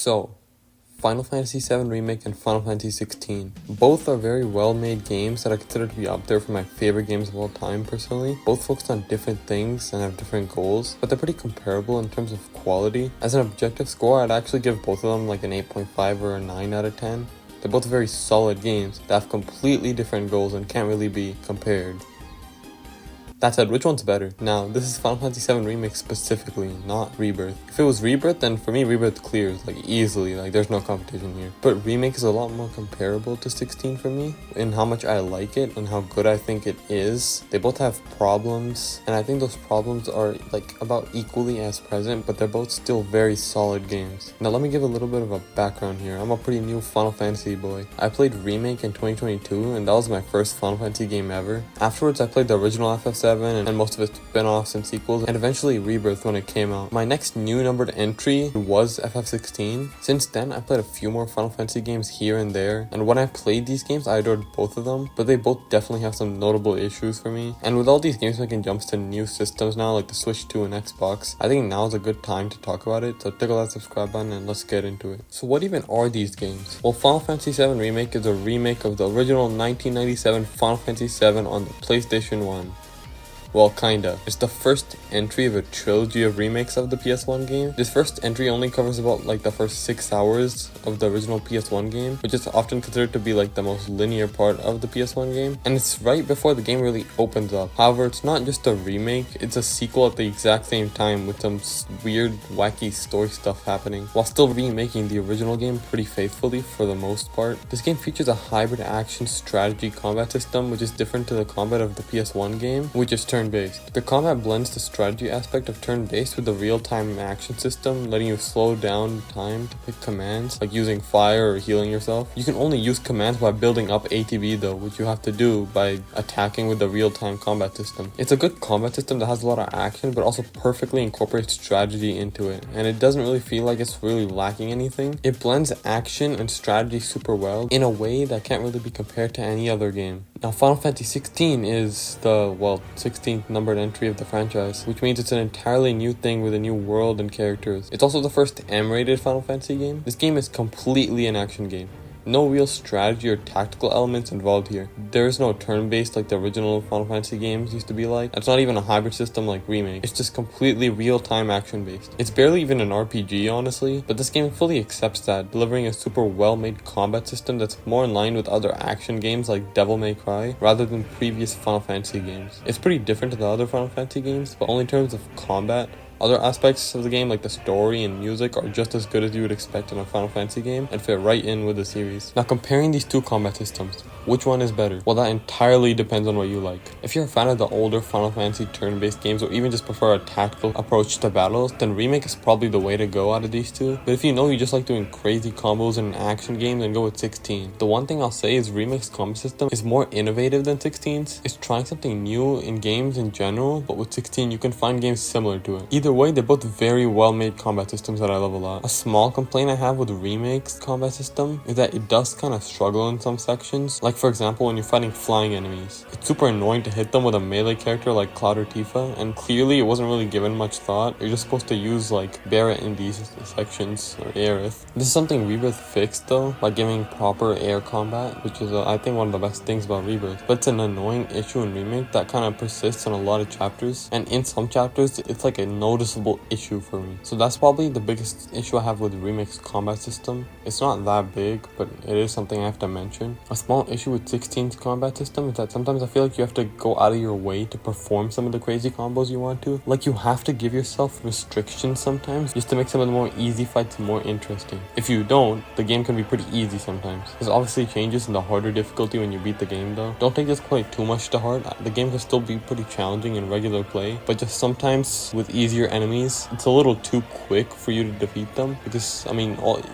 So, Final Fantasy VII Remake and Final Fantasy 16. Both are very well-made games that I consider to be up there for my favorite games of all time personally. Both focus on different things and have different goals, but they're pretty comparable in terms of quality. As an objective score, I'd actually give both of them like an 8.5 or a 9 out of 10. They're both very solid games that have completely different goals and can't really be compared. That said, which one's better? Now, this is Final Fantasy VII Remake specifically, not Rebirth. If it was Rebirth, then for me, Rebirth clears, easily, there's no competition here. But Remake is a lot more comparable to 16 for me, in how much I like it and how good I think it is. They both have problems, and I think those problems are, about equally as present, but they're both still very solid games. Now, let me give a little bit of a background here. I'm a pretty new Final Fantasy boy. I played Remake in 2022, and that was my first Final Fantasy game ever. Afterwards, I played the original FF7, and most of its spin-offs and sequels, and eventually Rebirth when it came out. My next new numbered entry was FF16. Since then, I played a few more Final Fantasy games here and there, and when I played these games, I adored both of them, but they both definitely have some notable issues for me. And with all these games making jumps to new systems now, like the Switch 2 and Xbox, I think now is a good time to talk about it, so tickle that subscribe button and let's get into it. So what even are these games? Well, Final Fantasy VII Remake is a remake of the original 1997 Final Fantasy VII on the PlayStation 1. Well, kinda. It's the first entry of a trilogy of remakes of the PS1 game. This first entry only covers about the first 6 hours of the original PS1 game, which is often considered to be the most linear part of the PS1 game, and it's right before the game really opens up. However, it's not just a remake, it's a sequel at the exact same time with some weird, wacky story stuff happening, while still remaking the original game pretty faithfully for the most part. This game features a hybrid action strategy combat system, which is different to the combat of the PS1 game, which is turn-based. The combat blends the strategy aspect of turn-based with the real-time action system, letting you slow down time to pick commands, like using fire or healing yourself. You can only use commands by building up ATB though, which you have to do by attacking with the real-time combat system. It's a good combat system that has a lot of action, but also perfectly incorporates strategy into it, and it doesn't really feel like it's really lacking anything. It blends action and strategy super well in a way that can't really be compared to any other game. Now, Final Fantasy 16 is the, 16th numbered entry of the franchise, which means it's an entirely new thing with a new world and characters. It's also the first M-rated Final Fantasy game. This game is completely an action game. No real strategy or tactical elements involved here. There is no turn-based like the original Final Fantasy games used to be like. It's not even a hybrid system like Remake. It's just completely real-time action-based. It's barely even an RPG, honestly, but this game fully accepts that, delivering a super well-made combat system that's more in line with other action games like Devil May Cry, rather than previous Final Fantasy games. It's pretty different to the other Final Fantasy games, but only in terms of combat. Other aspects of the game, like the story and music, are just as good as you would expect in a Final Fantasy game and fit right in with the series. Now, comparing these two combat systems, which one is better? Well, that entirely depends on what you like. If you're a fan of the older Final Fantasy turn-based games or even just prefer a tactical approach to battles, then Remake is probably the way to go out of these two. But if you know you just like doing crazy combos in an action game, then go with 16. The one thing I'll say is Remake's combat system is more innovative than 16's. It's trying something new in games in general, but with 16 you can find games similar to it. Either way, they're both very well-made combat systems that I love a lot. A small complaint I have with Remake's combat system is that it does kind of struggle in some sections. Like for example, when you're fighting flying enemies. It's super annoying to hit them with a melee character like Cloud or Tifa, and clearly it wasn't really given much thought. You're just supposed to use Barret in these sections, or Aerith. This is something Rebirth fixed though, by giving proper air combat, which is I think one of the best things about Rebirth. But it's an annoying issue in Remake that kind of persists in a lot of chapters, and in some chapters it's like a noticeable issue for me. So that's probably the biggest issue I have with Remake's combat system. It's not that big, but it is something I have to mention. A small issue with 16's combat system is that sometimes I feel like you have to go out of your way to perform some of the crazy combos you want to. Like you have to give yourself restrictions sometimes just to make some of the more easy fights more interesting. If you don't, the game can be pretty easy sometimes. There's obviously changes in the harder difficulty when you beat the game though. Don't take this quite too much to heart. The game can still be pretty challenging in regular play, but just sometimes with easier enemies, it's a little too quick for you to defeat them, because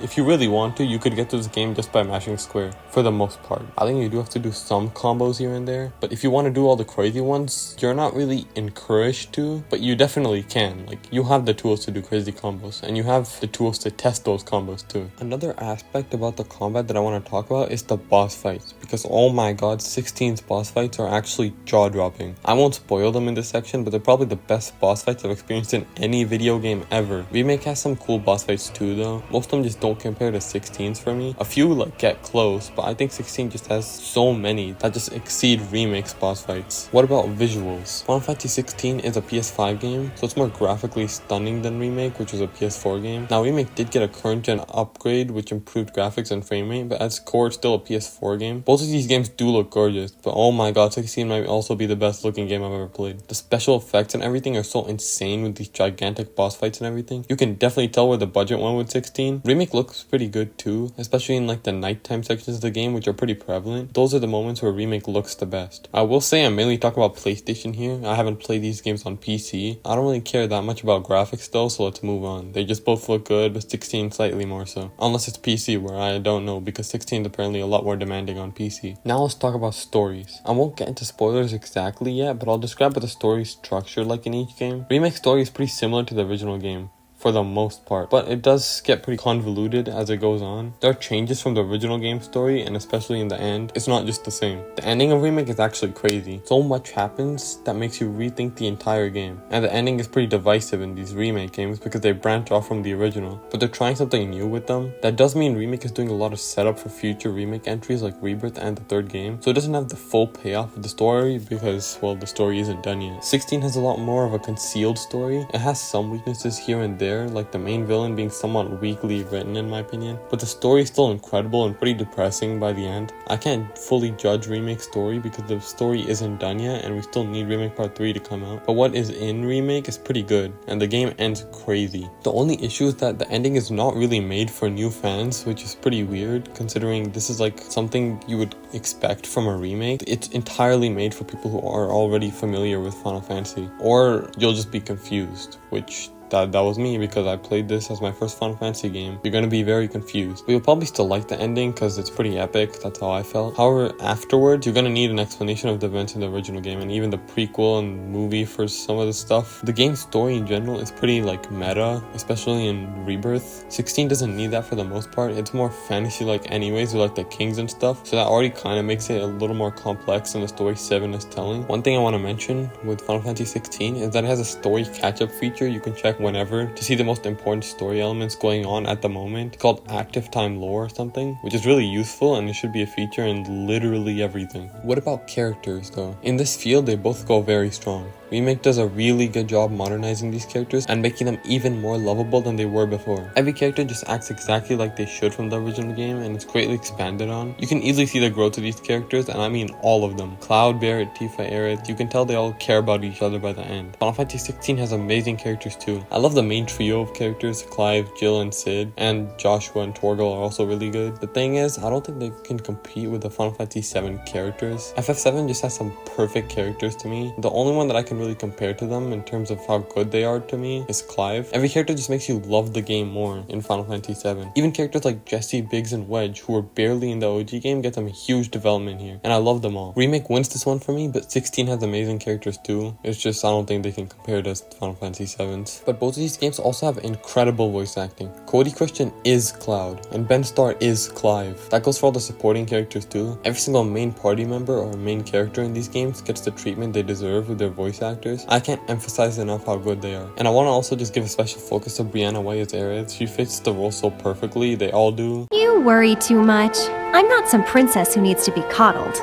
if you really want to, you could get to this game just by mashing square for the most part. I think you do have to do some combos here and there, but if you want to do all the crazy ones, you're not really encouraged to, but you definitely can. You have the tools to do crazy combos, and you have the tools to test those combos too. Another aspect about the combat that I want to talk about is the boss fights, because oh my god, 16's boss fights are actually jaw-dropping. I won't spoil them in this section, but they're probably the best boss fights I've experienced in in any video game ever. Remake has some cool boss fights too though. Most of them just don't compare to 16's for me. A few like get close, but I think 16 just has so many that just exceed Remake's boss fights. What about visuals? Final Fantasy 16 is a PS5 game, so it's more graphically stunning than Remake, which was a PS4 game. Now Remake did get a current gen upgrade which improved graphics and frame rate, but at its core it's still a PS4 game. Both of these games do look gorgeous, but oh my god, 16 might also be the best looking game I've ever played. The special effects and everything are so insane with these gigantic boss fights and everything. You can definitely tell where the budget went with 16. Remake looks pretty good too, especially in like the nighttime sections of the game, which are pretty prevalent. Those are the moments where Remake looks the best. I will say I'm mainly talking about PlayStation here. I haven't played these games on PC. I don't really care that much about graphics though, so let's move on. They just both look good, but 16 slightly more so. Unless it's PC, where I don't know, because 16 is apparently a lot more demanding on PC. Now let's talk about stories. I won't get into spoilers exactly yet, but I'll describe what the story is structured like in each game. Remake's story is pretty similar to the original game, for the most part, but it does get pretty convoluted as it goes on. There are changes from the original game story, and especially in the end, it's not just the same. The ending of Remake is actually crazy. So much happens that makes you rethink the entire game, and the ending is pretty divisive in these Remake games because they branch off from the original, but they're trying something new with them. That does mean Remake is doing a lot of setup for future Remake entries like Rebirth and the third game, so it doesn't have the full payoff of the story because, well, the story isn't done yet. 16 has a lot more of a concealed story. It has some weaknesses here and there, like the main villain being somewhat weakly written in my opinion, but the story is still incredible and pretty depressing by the end. I can't fully judge Remake's story because the story isn't done yet and we still need Remake Part 3 to come out, but what is in Remake is pretty good and the game ends crazy. The only issue is that the ending is not really made for new fans, which is pretty weird considering this is like something you would expect from a remake. It's entirely made for people who are already familiar with Final Fantasy, or you'll just be confused, which that was me because I played this as my first Final Fantasy game. You're going to be very confused. But you'll probably still like the ending because it's pretty epic. That's how I felt. However, afterwards, you're going to need an explanation of the events in the original game and even the prequel and movie for some of the stuff. The game's story in general is pretty like meta, especially in Rebirth. 16 doesn't need that for the most part. It's more fantasy-like anyways with like the kings and stuff. So that already kind of makes it a little more complex than the story 7 is telling. One thing I want to mention with Final Fantasy 16 is that it has a story catch-up feature you can check whenever to see the most important story elements going on at the moment. It's called active time lore or something, which is really useful and it should be a feature in literally everything. What about characters though? In this field they both go very strong. Remake does a really good job modernizing these characters and making them even more lovable than they were before. Every character just acts exactly like they should from the original game and it's greatly expanded on. You can easily see the growth of these characters, and I mean all of them. Cloud, Barret, Tifa, Aerith, you can tell they all care about each other by the end. Final Fantasy 16 has amazing characters too. I love the main trio of characters, Clive, Jill, and Sid, and Joshua and Torgal are also really good. The thing is, I don't think they can compete with the Final Fantasy 7 characters. FF7 just has some perfect characters to me. The only one that I can really compare to them in terms of how good they are to me is Clive. Every character just makes you love the game more in Final Fantasy 7. Even characters like Jesse, Biggs, and Wedge, who were barely in the OG game, get some huge development here, and I love them all. Remake wins this one for me, but 16 has amazing characters too. It's just I don't think they can compare to Final Fantasy 7's. But both of these games also have incredible voice acting. Cody Christian is Cloud, and Ben Starr is Clive. That goes for all the supporting characters too. Every single main party member or main character in these games gets the treatment they deserve with their voice actors. I can't emphasize enough how good they are. And I want to also just give a special focus to Brianna White as Aerith. She fits the role so perfectly, they all do. You worry too much. I'm not some princess who needs to be coddled.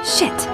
Shit.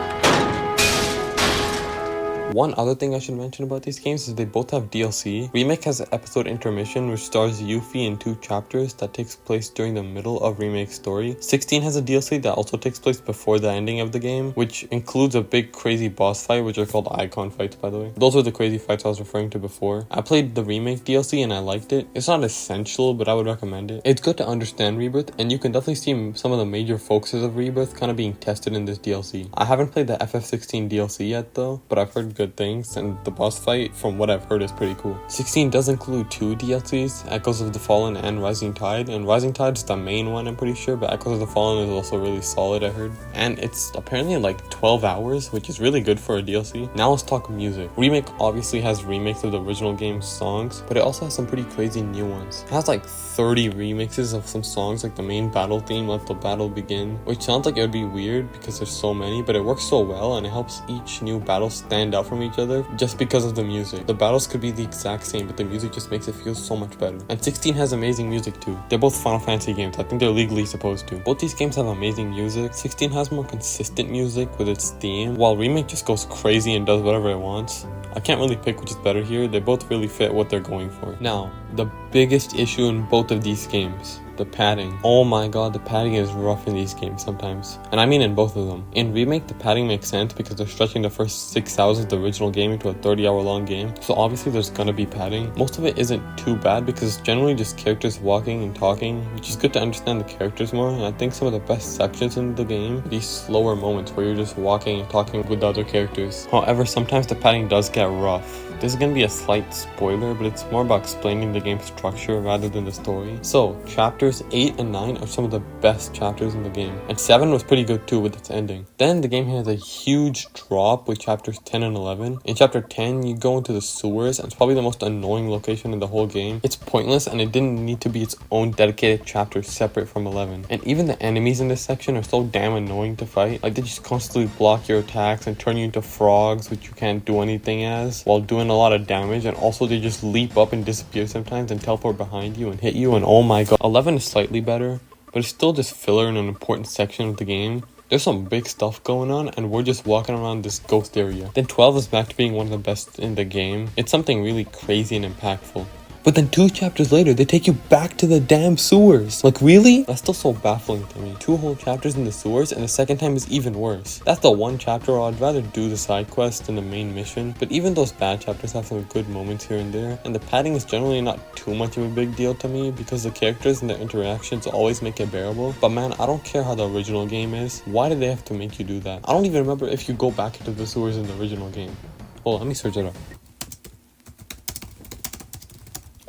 One other thing I should mention about these games is they both have DLC. Remake has an episode intermission which stars Yuffie in 2 chapters that takes place during the middle of Remake's story. 16 has a DLC that also takes place before the ending of the game, which includes a big crazy boss fight, which are called icon fights by the way. Those are the crazy fights I was referring to before. I played the Remake DLC and I liked it. It's not essential, but I would recommend it. It's good to understand Rebirth, and you can definitely see some of the major focuses of Rebirth kind of being tested in this DLC. I haven't played the FF16 DLC yet though, but I've heard good things, and the boss fight, from what I've heard, is pretty cool. 16 does include 2 DLCs, Echoes of the Fallen and Rising Tide, and Rising Tide is the main one I'm pretty sure, but Echoes of the Fallen is also really solid I heard, and it's apparently like 12 hours, which is really good for a DLC. Now let's talk music. Remake obviously has remakes of the original game's songs, but it also has some pretty crazy new ones. It has like 30 remixes of some songs, like the main battle theme, Let the Battle Begin, which sounds like it would be weird because there's so many, but it works so well and it helps each new battle stand out from from each other just because of the music. The battles could be the exact same, but the music just makes it feel so much better. And 16 has amazing music too. They're both Final Fantasy games. I think they're legally supposed to. Both these games have amazing music. 16 has more consistent music with its theme, while Remake just goes crazy and does whatever it wants. I can't really pick which is better here. They both really fit what they're going for. Now, the biggest issue in both of these games, the padding. Oh my god, the padding is rough in these games sometimes. And I mean in both of them. In Remake, the padding makes sense because they're stretching the first 6 hours of the original game into a 30-hour long game. So obviously there's gonna be padding. Most of it isn't too bad because it's generally just characters walking and talking, which is good to understand the characters more. And I think some of the best sections in the game are these slower moments where you're just walking and talking with the other characters. However, sometimes the padding does get rough. This is going to be a slight spoiler, but it's more about explaining the game's structure rather than the story. So, chapters 8 and 9 are some of the best chapters in the game, and 7 was pretty good too with its ending. Then the game has a huge drop with chapters 10 and 11. In chapter 10, you go into the sewers, and it's probably the most annoying location in the whole game. It's pointless, and it didn't need to be its own dedicated chapter separate from 11. And even the enemies in this section are so damn annoying to fight. Like, they just constantly block your attacks and turn you into frogs, which you can't do anything as, while doing a lot of damage. And also they just leap up and disappear sometimes and teleport behind you and hit you, and oh my god. 11 is slightly better, but it's still just filler in an important section of the game. There's some big stuff going on and we're just walking around this ghost area. Then 12 is back to being one of the best in the game. It's something really crazy and impactful. But then 2 chapters later, they take you back to the damn sewers. Like, really? That's still so baffling to me. 2 whole chapters in the sewers, and the second time is even worse. That's the one chapter where I'd rather do the side quest than the main mission. But even those bad chapters have some good moments here and there. And the padding is generally not too much of a big deal to me because the characters and their interactions always make it bearable. But man, I don't care how the original game is. Why did they have to make you do that? I don't even remember if you go back into the sewers in the original game. Hold on, let me search it up.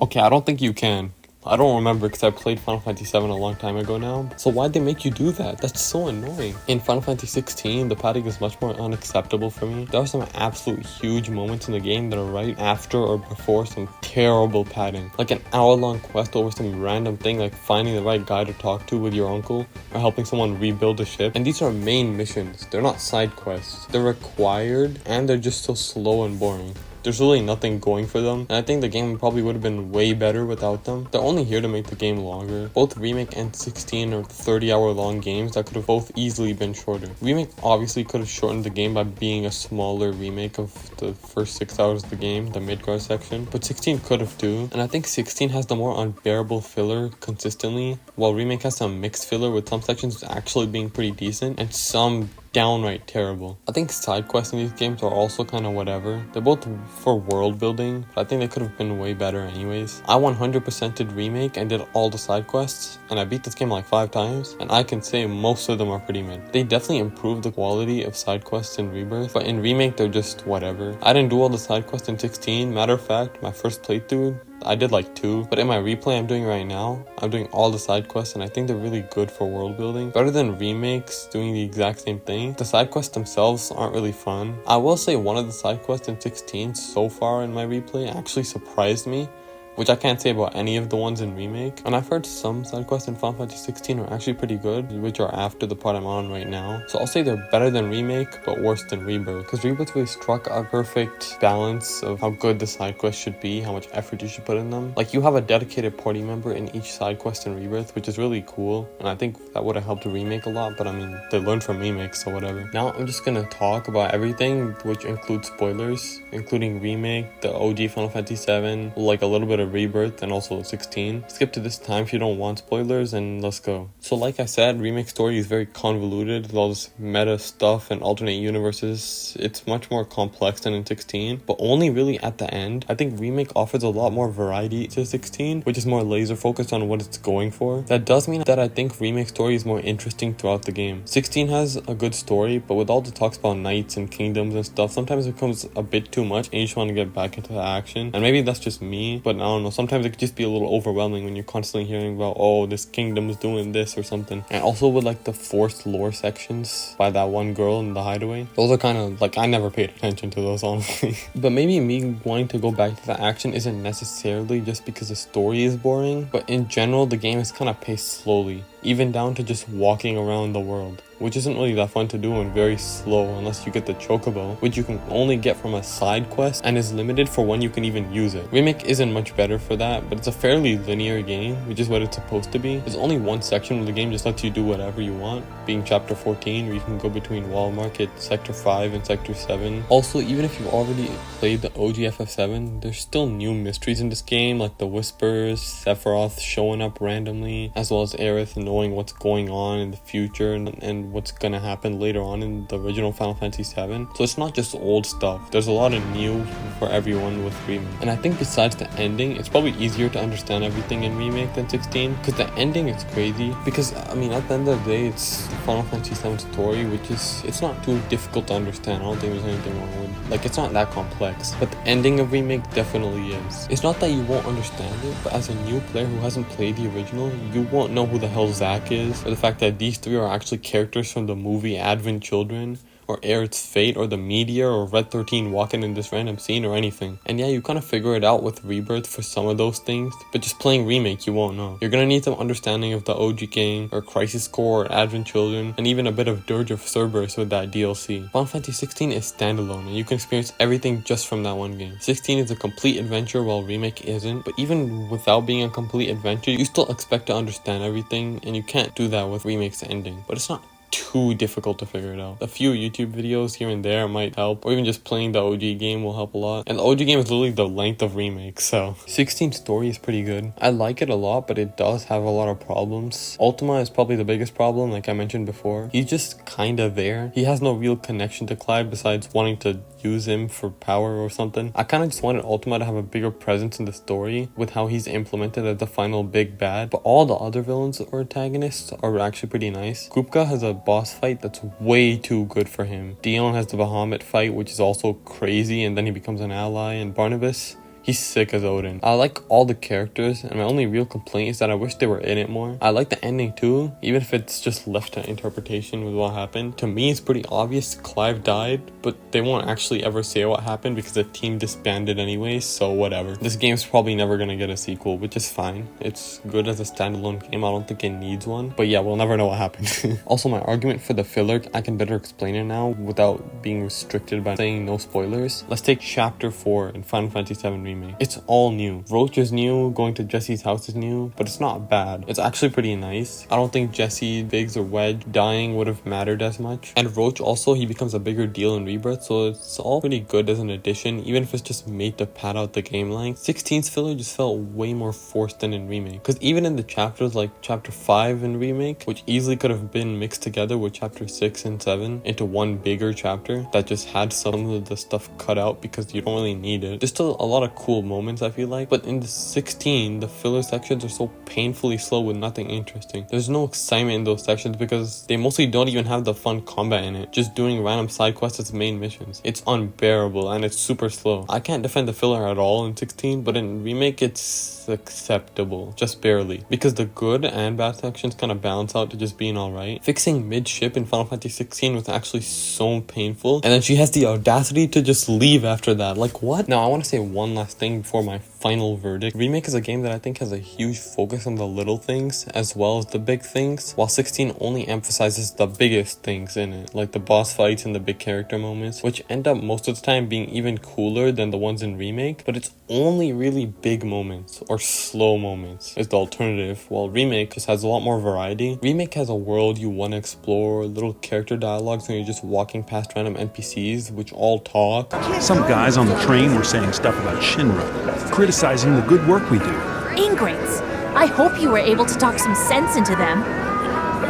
Okay, I don't think you can. I don't remember because I played Final Fantasy 7 a long time ago now. So why'd they make you do that? That's so annoying. In Final Fantasy 16, the padding is much more unacceptable for me. There are some absolute huge moments in the game that are right after or before some terrible padding. Like an hour-long quest over some random thing like finding the right guy to talk to with your uncle or helping someone rebuild a ship. And these are main missions. They're not side quests. They're required and they're just so slow and boring. There's really nothing going for them, and I think the game probably would have been way better without them. They're only here to make the game longer. Both Remake and 16 are 30-hour long games that could have both easily been shorter. Remake obviously could have shortened the game by being a smaller remake of the first 6 hours of the game, the Midgar section, but 16 could have too. And I think 16 has the more unbearable filler consistently, while Remake has some mixed filler with some sections actually being pretty decent and some downright terrible. I think side quests in these games are also kind of whatever. They're both for world building, but I think they could have been way better anyways. I 100%ed Remake and did all the side quests, and I beat this game like 5 times, and I can say most of them are pretty mid. They definitely improved the quality of side quests in Rebirth, but in Remake they're just whatever. I didn't do all the side quests in 16. Matter of fact, my first playthrough, I did like 2, but in my replay I'm doing right now, I'm doing all the side quests, and I think they're really good for world building. Better than remakes doing the exact same thing. The side quests themselves aren't really fun. I will say one of the side quests in 16 so far in my replay actually surprised me, which I can't say about any of the ones in Remake. And I've heard some side quests in Final Fantasy 16 are actually pretty good, which are after the part I'm on right now. So I'll say they're better than Remake, but worse than Rebirth. Because Rebirth really struck a perfect balance of how good the side quests should be, how much effort you should put in them. Like, you have a dedicated party member in each side quest in Rebirth, which is really cool. And I think that would have helped Remake a lot, but I mean, they learned from Remake, so whatever. Now I'm just gonna talk about everything, which includes spoilers, including Remake, the OG Final Fantasy 7, like a little bit of Rebirth, and also 16. Skip to this time if you don't want spoilers, and let's go. So like I said, Remake story is very convoluted with all this meta stuff and alternate universes. It's much more complex than in 16, but only really at the end. I think Remake offers a lot more variety to 16, which is more laser focused on what it's going for. That does mean that I think Remake story is more interesting throughout the game. 16 has a good story, but with all the talks about knights and kingdoms and stuff, sometimes it becomes a bit too much and you just want to get back into the action. And maybe that's just me, but I don't know, sometimes it could just be a little overwhelming when you're constantly hearing about, oh, this kingdom is doing this or something. And also with like the forced lore sections by that one girl in the hideaway, those are kind of like, I never paid attention to those, honestly. But maybe me wanting to go back to the action isn't necessarily just because the story is boring, but in general the game is kind of paced slowly. even down to just walking around the world, which isn't really that fun to do and very slow unless you get the chocobo, which you can only get from a side quest and is limited for when you can even use it. Remake isn't much better for that, but it's a fairly linear game, which is what it's supposed to be. There's only one section where the game just lets you do whatever you want, being chapter 14, where you can go between Wall Market, Sector 5 and Sector 7. Also, even if you've already played the OG FF7, there's still new mysteries in this game, like the Whispers, Sephiroth showing up randomly, as well as Aerith knowing what's going on in the future and what's gonna happen later on in the original Final Fantasy 7. So it's not just old stuff, there's a lot of new for everyone with Remake. And I think besides the ending, it's probably easier to understand everything in Remake than 16, because the ending is crazy, because I mean at the end of the day it's Final Fantasy 7 story, which is, it's not too difficult to understand. I don't think there's anything wrong with, like, it's not that complex, but the ending of Remake definitely is. It's not that you won't understand it, but as a new player who hasn't played the original, you won't know who the hell Zack is, or the fact that these three are actually characters from the movie Advent Children, or Aerith's fate, or the meteor, or Red 13 walking in this random scene, or anything. And yeah, you kind of figure it out with Rebirth for some of those things, but just playing Remake, you won't know. You're gonna need some understanding of the OG game, or Crisis Core, or Advent Children, and even a bit of Dirge of Cerberus with that DLC. Final Fantasy 16 is standalone, and you can experience everything just from that one game. 16 is a complete adventure, while Remake isn't, but even without being a complete adventure, you still expect to understand everything, and you can't do that with Remake's ending. But it's not too difficult to figure it out. A few YouTube videos here and there might help, or even just playing the OG game will help a lot. And the OG game is literally the length of Remake, so 16 story is pretty good. I like it a lot, but it does have a lot of problems. Ultima is probably the biggest problem, like I mentioned before. He's just kinda there. He has no real connection to Clive besides wanting to use him for power or something. I kind of just wanted Ultima to have a bigger presence in the story with how he's implemented as the final big bad, but all the other villains or antagonists are actually pretty nice. Kupka has a boss fight that's way too good for him. Dion has the Bahamut fight, which is also crazy, and then he becomes an ally, and Barnabas, he's sick as Odin. I like all the characters, and my only real complaint is that I wish they were in it more. I like the ending too, even if it's just left to interpretation with what happened. To me, it's pretty obvious Clive died, but they won't actually ever say what happened because the team disbanded anyway, so whatever. This game's probably never gonna get a sequel, which is fine. It's good as a standalone game, I don't think it needs one. But yeah, we'll never know what happened. Also, my argument for the filler, I can better explain it now without being restricted by saying no spoilers. Let's take Chapter 4 in Final Fantasy 7 Remake. It's all new. Roach is new, going to Jesse's house is new, but it's not bad. It's actually pretty nice. I don't think Jesse, Biggs, or Wedge dying would have mattered as much. And Roach also, he becomes a bigger deal in Rebirth, so it's all pretty good as an addition, even if it's just made to pad out the game length. 16's filler just felt way more forced than in Remake, because even in the chapters like Chapter 5 in Remake, which easily could have been mixed together with Chapter 6 and 7 into one bigger chapter that just had some of the stuff cut out because you don't really need it. There's still a lot of cool moments, I feel like, but in the 16, the filler sections are so painfully slow with nothing interesting. There's no excitement in those sections because they mostly don't even have the fun combat in it, just doing random side quests as main missions. It's unbearable and it's super slow. I can't defend the filler at all in 16, but in Remake it's acceptable, just barely, because the good and bad sections kind of balance out to just being alright. Fixing mid-ship in Final Fantasy 16 was actually so painful, and then she has the audacity to just leave after that. Like, what? Now, I want to say one last thing before my final verdict. Remake is a game that I think has a huge focus on the little things as well as the big things, while 16 only emphasizes the biggest things in it, like the boss fights and the big character moments, which end up most of the time being even cooler than the ones in Remake, but it's only really big moments or slow moments is the alternative, while Remake just has a lot more variety. Remake has a world you want to explore, little character dialogues when you're just walking past random NPCs which all talk. Some guys on the train were saying stuff about Shinra, criticizing the good work we do. Ingrates! I hope you were able to talk some sense into them.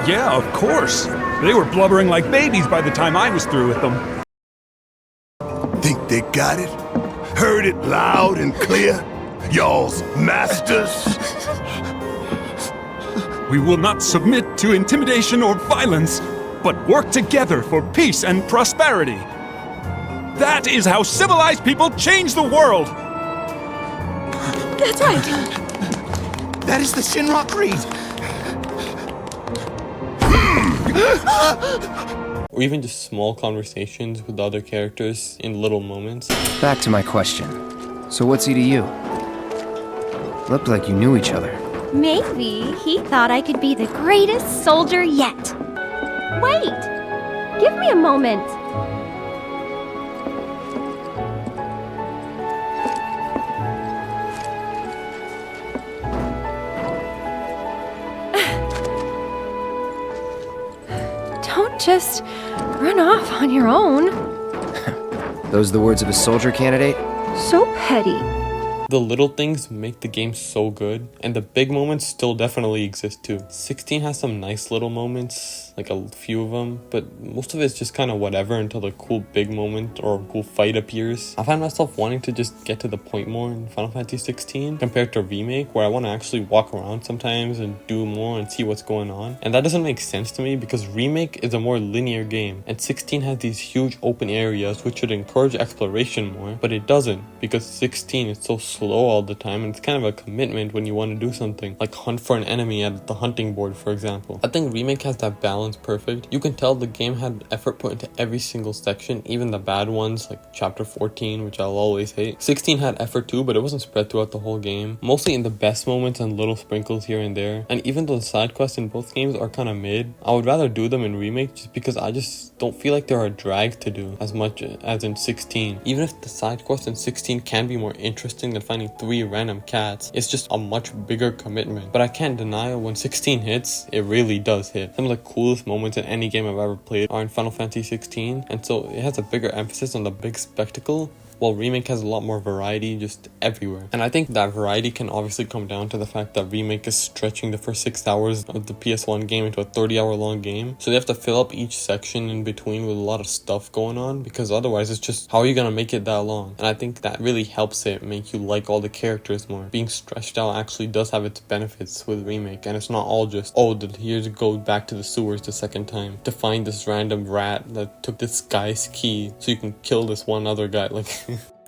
Yeah, of course. They were blubbering like babies by the time I was through with them. Think they got it? Heard it loud and clear? Y'all's masters? We will not submit to intimidation or violence, but work together for peace and prosperity. That is how civilized people change the world! That's right! That is the Shinra Creed! Or even just small conversations with other characters in little moments. Back to my question. So what's he to you? Looked like you knew each other. Maybe he thought I could be the greatest soldier yet. Wait! Give me a moment. Don't just run off on your own. Those the words of a soldier candidate? So petty. The little things make the game so good, and the big moments still definitely exist too. 16 has some nice little moments, like a few of them, but most of it's just kind of whatever until the cool big moment or cool fight appears. I find myself wanting to just get to the point more in Final Fantasy 16 compared to Remake, where I want to actually walk around sometimes and do more and see what's going on. And that doesn't make sense to me because Remake is a more linear game, and 16 has these huge open areas which should encourage exploration more, but it doesn't because 16 is so slow all the time, and it's kind of a commitment when you want to do something like hunt for an enemy at the hunting board, for example. I think Remake has that balance perfect. You can tell the game had effort put into every single section, even the bad ones like chapter 14, which I'll always hate. 16 had effort too, but it wasn't spread throughout the whole game, mostly in the best moments and little sprinkles here and there. And even though the side quests in both games are kind of mid, I would rather do them in Remake just because I just don't feel like they're a drag to do as much as in 16. Even if the side quests in 16 can be more interesting than finding 3 random cats, it's just a much bigger commitment. But I can't deny when 16 hits, it really does hit. Some of the coolest moments in any game I've ever played are in Final Fantasy 16, and so it has a bigger emphasis on the big spectacle, while Remake has a lot more variety just everywhere. And I think that variety can obviously come down to the fact that Remake is stretching the first 6 hours of the PS1 game into a 30-hour long game. So they have to fill up each section in between with a lot of stuff going on, because otherwise it's just, how are you gonna make it that long? And I think that really helps it make you like all the characters more. Being stretched out actually does have its benefits with Remake, and it's not all just, oh, here's go back to the sewers the second time to find this random rat that took this guy's key so you can kill this one other guy. Like,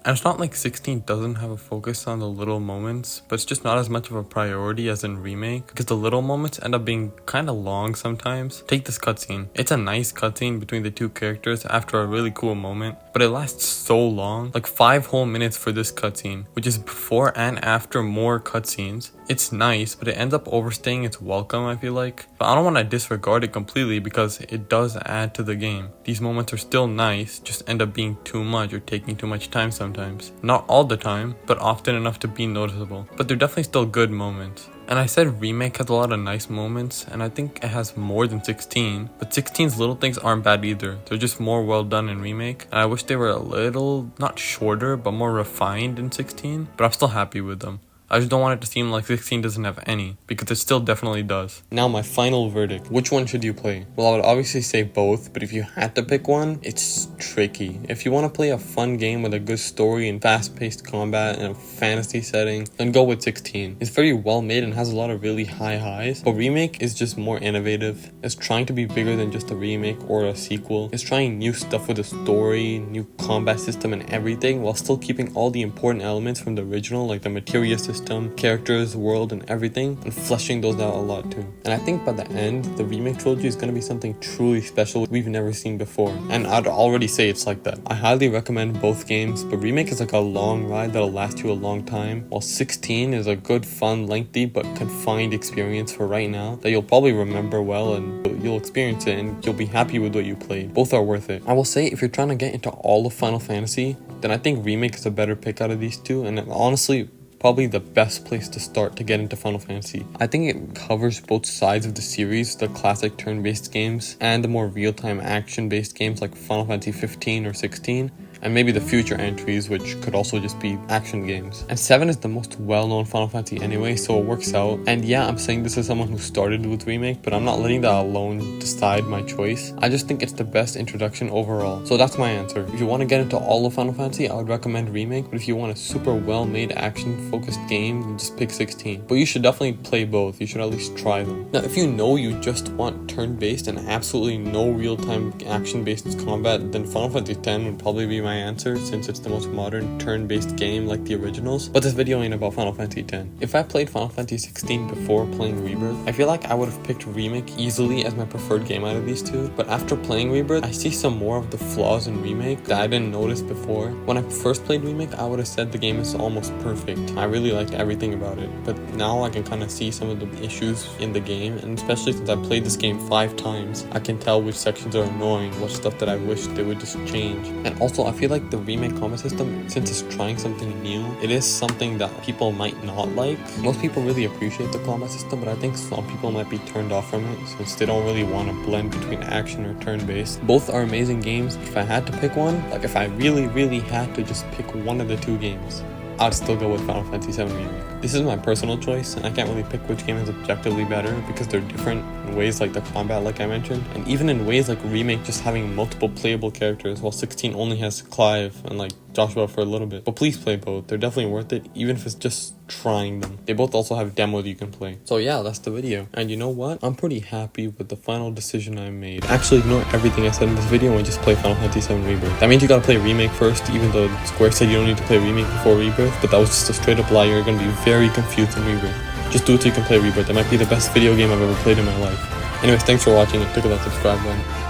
and it's not like 16 doesn't have a focus on the little moments, but it's just not as much of a priority as in Remake, because the little moments end up being kind of long sometimes. Take this cutscene. It's a nice cutscene between the two characters after a really cool moment, but it lasts so long, like 5 whole minutes for this cutscene, which is before and after more cutscenes. It's nice, but it ends up overstaying its welcome, I feel like. But I don't want to disregard it completely because it does add to the game. These moments are still nice, just end up being too much or taking too much time sometimes. Not all the time, but often enough to be noticeable. But they're definitely still good moments. And I said Remake has a lot of nice moments, and I think it has more than 16, but 16's little things aren't bad either. They're just more well done in Remake, and I wish they were a little, not shorter, but more refined in 16, but I'm still happy with them. I just don't want it to seem like 16 doesn't have any, because it still definitely does. Now my final verdict. Which one should you play? Well, I would obviously say both, but if you had to pick one, it's tricky. If you want to play a fun game with a good story and fast-paced combat in a fantasy setting, then go with 16. It's very well made and has a lot of really high highs, but Remake is just more innovative. It's trying to be bigger than just a remake or a sequel. It's trying new stuff with the story, new combat system and everything, while still keeping all the important elements from the original, like the materia system, characters, world, and everything, and fleshing those out a lot too. And I think by the end, the Remake trilogy is going to be something truly special we've never seen before. And I'd already say it's like that. I highly recommend both games, but Remake is like a long ride that'll last you a long time, while 16 is a good, fun, lengthy, but confined experience for right now that you'll probably remember well, and you'll experience it and you'll be happy with what you played. Both are worth it. I will say, if you're trying to get into all of Final Fantasy, then I think Remake is a better pick out of these two, and honestly, probably the best place to start to get into Final Fantasy. I think it covers both sides of the series, the classic turn-based games and the more real-time action-based games like Final Fantasy 15 or 16, and maybe the future entries, which could also just be action games. And 7 is the most well-known Final Fantasy anyway, so it works out. And yeah, I'm saying this as someone who started with Remake, but I'm not letting that alone decide my choice. I just think it's the best introduction overall. So that's my answer. If you want to get into all of Final Fantasy, I would recommend Remake, but if you want a super well-made action-focused game, then just pick 16. But you should definitely play both. You should at least try them. Now, if you know you just want turn-based and absolutely no real-time action-based combat, then Final Fantasy 10 would probably be my my answer since it's the most modern turn-based game like the originals, but this video ain't about Final Fantasy X. If I played Final Fantasy 16 before playing Rebirth, I feel like I would have picked Remake easily as my preferred game out of these two, but after playing Rebirth, I see some more of the flaws in Remake that I didn't notice before. When I first played Remake, I would have said the game is almost perfect. I really liked everything about it, but now I can kind of see some of the issues in the game, and especially since I played this game 5 times, I can tell which sections are annoying, what stuff that I wish they would just change. And also, I feel like the Remake combat system, since it's trying something new, it is something that people might not like. Most people really appreciate the combat system, but I think some people might be turned off from it since they don't really want to blend between action or turn-based. Both are amazing games, but if I had to pick one, like if I really had to just pick one of the two games, I'd still go with Final Fantasy VII Remake. This is my personal choice, and I can't really pick which game is objectively better because they're different in ways like the combat, like I mentioned, and even in ways like Remake just having multiple playable characters, while 16 only has Clive and like Joshua for a little bit. But please play both, they're definitely worth it, even if it's just trying them. They both also have demos you can play. So yeah, that's the video. And you know what? I'm pretty happy with the final decision I made. Actually, ignore everything I said in this video and just play Final Fantasy VII Rebirth. That means you gotta play Remake first, even though Square said you don't need to play Remake before Rebirth, but that was just a straight up lie. You're gonna be very confused in Rebirth. Just do it so you can play Rebirth. It might be the best video game I've ever played in my life. Anyways, thanks for watching and click on that subscribe button.